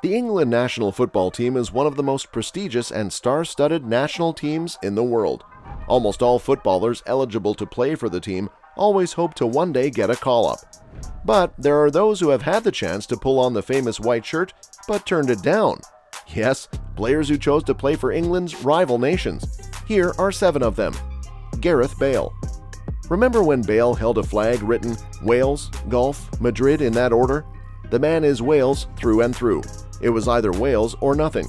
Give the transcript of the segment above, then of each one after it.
The England national football team is one of the most prestigious and star-studded national teams in the world. Almost all footballers eligible to play for the team always hope to one day get a call-up. But there are those who have had the chance to pull on the famous white shirt but turned it down. Yes, players who chose to play for England's rival nations. Here are 7 of them. Gareth Bale. Remember when Bale held a flag written Wales, Gulf, Madrid in that order? The man is Wales through and through. It was either Wales or nothing.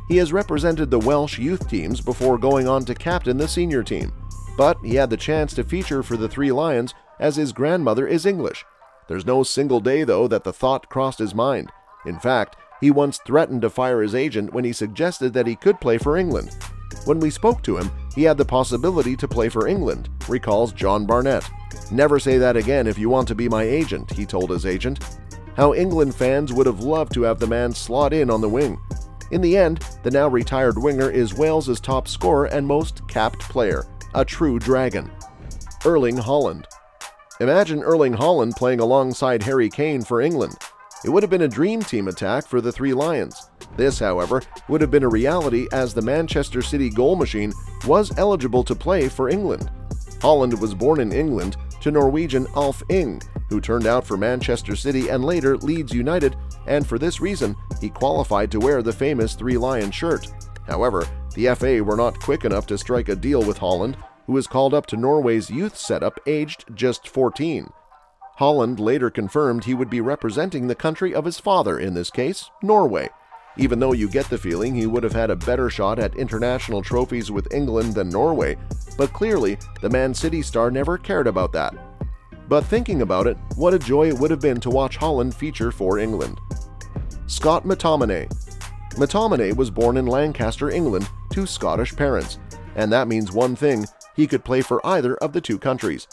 He has represented the Welsh youth teams before going on to captain the senior team. But he had the chance to feature for the Three Lions as his grandmother is English. There's no single day, though, that the thought crossed his mind. In fact, he once threatened to fire his agent when he suggested that he could play for England. When we spoke to him, he had the possibility to play for England, recalls John Barnett. "Never say that again if you want to be my agent," he told his agent. How England fans would have loved to have the man slot in on the wing. In the end, the now retired winger is Wales's top scorer and most capped player, a true dragon. Erling Holland. Imagine Erling Holland playing alongside Harry Kane for England. It would have been a dream team attack for the Three Lions. This, however, would have been a reality as the Manchester City goal machine was eligible to play for England. Holland was born in England to Norwegian Alf Ing, who turned out for Manchester City and later Leeds United, and for this reason, he qualified to wear the famous Three Lion shirt. However, the FA were not quick enough to strike a deal with Holland, who was called up to Norway's youth setup aged just 14. Holland later confirmed he would be representing the country of his father, in this case, Norway, even though you get the feeling he would have had a better shot at international trophies with England than Norway, but clearly the Man City star never cared about that. But thinking about it, what a joy it would have been to watch Holland feature for England. Scott McTominay. McTominay was born in Lancaster, England, to Scottish parents, and that means one thing: he could play for either of the two countries.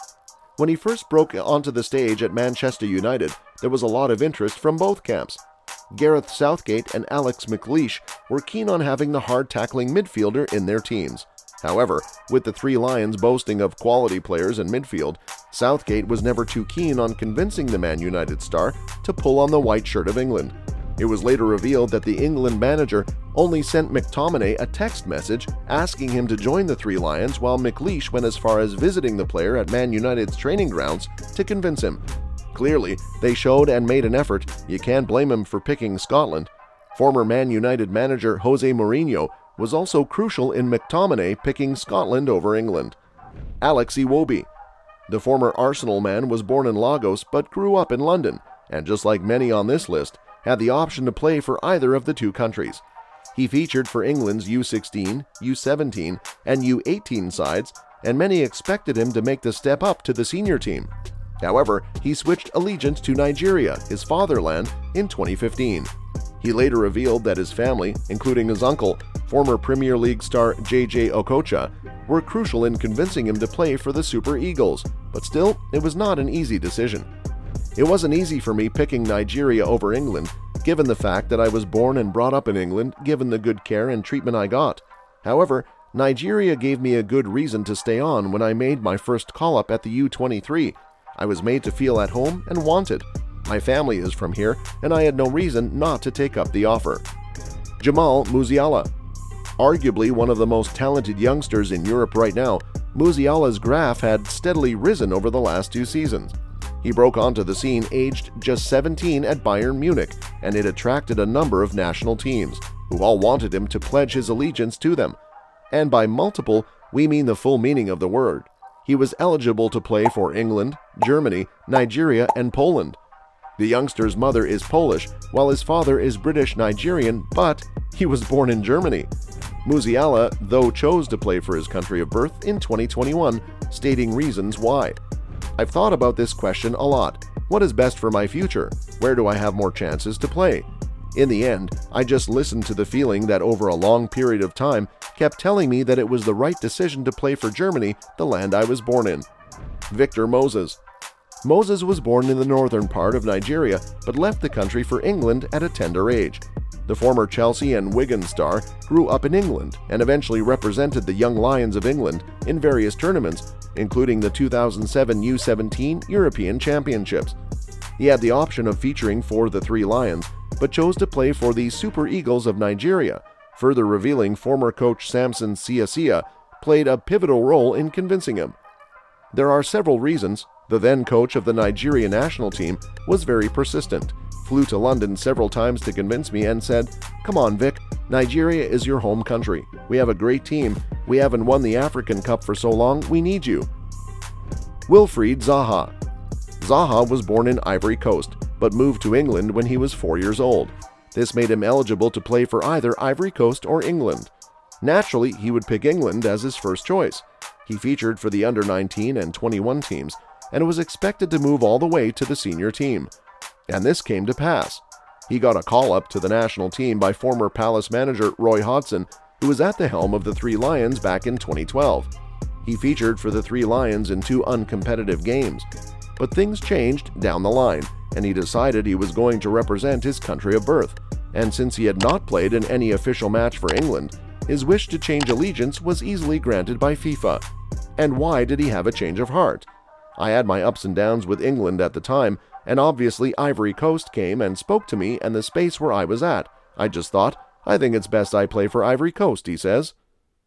When he first broke onto the stage at Manchester United, there was a lot of interest from both camps. Gareth Southgate and Alex McLeish were keen on having the hard-tackling midfielder in their teams. However, with the Three Lions boasting of quality players in midfield, Southgate was never too keen on convincing the Man United star to pull on the white shirt of England. It was later revealed that the England manager only sent McTominay a text message asking him to join the Three Lions, while McLeish went as far as visiting the player at Man United's training grounds to convince him. Clearly, they showed and made an effort. You can't blame him for picking Scotland. Former Man United manager Jose Mourinho was also crucial in McTominay picking Scotland over England. Alex Iwobi. The former Arsenal man was born in Lagos but grew up in London, and just like many on this list, had the option to play for either of the two countries. He featured for England's U16, U17, and U18 sides, and many expected him to make the step up to the senior team. However, he switched allegiance to Nigeria, his fatherland, in 2015. He later revealed that his family, including his uncle, former Premier League star JJ Okocha, were crucial in convincing him to play for the Super Eagles, but still, it was not an easy decision. It wasn't easy for me picking Nigeria over England, given the fact that I was born and brought up in England, given the good care and treatment I got. However, Nigeria gave me a good reason to stay on when I made my first call-up at the U23. I was made to feel at home and wanted. My family is from here, and I had no reason not to take up the offer. Jamal Musiala. Arguably one of the most talented youngsters in Europe right now, Musiala's graph had steadily risen over the last 2 seasons. He broke onto the scene aged just 17 at Bayern Munich, and it attracted a number of national teams, who all wanted him to pledge his allegiance to them. And by multiple, we mean the full meaning of the word. He was eligible to play for England, Germany, Nigeria, and Poland. The youngster's mother is Polish, while his father is British-Nigerian, but he was born in Germany. Musiala, though, chose to play for his country of birth in 2021, stating reasons why. I've thought about this question a lot. What is best for my future? Where do I have more chances to play? In the end, I just listened to the feeling that over a long period of time kept telling me that it was the right decision to play for Germany, the land I was born in. Victor Moses. Moses was born in the northern part of Nigeria, but left the country for England at a tender age. The former Chelsea and Wigan star grew up in England and eventually represented the Young Lions of England in various tournaments, including the 2007 U17 European Championships. He had the option of featuring for the Three Lions, but chose to play for the Super Eagles of Nigeria, further revealing former coach Samson Siasia played a pivotal role in convincing him. There are several reasons. The then coach of the Nigeria national team was very persistent, flew to London several times to convince me and said, "Come on, Vic, Nigeria is your home country. We have a great team. We haven't won the African Cup for so long, we need you." Wilfried Zaha. Zaha was born in Ivory Coast, but moved to England when he was 4 years old. This made him eligible to play for either Ivory Coast or England. Naturally, he would pick England as his first choice. He featured for the under-19 and 21 teams, and was expected to move all the way to the senior team. And this came to pass. He got a call-up to the national team by former Palace manager Roy Hodgson, who was at the helm of the Three Lions back in 2012. He featured for the Three Lions in 2 uncompetitive games. But things changed down the line, and he decided he was going to represent his country of birth. And since he had not played in any official match for England, his wish to change allegiance was easily granted by FIFA. And why did he have a change of heart? I had my ups and downs with England at the time, and obviously Ivory Coast came and spoke to me and the space where I was at. I just thought, I think it's best I play for Ivory Coast, he says.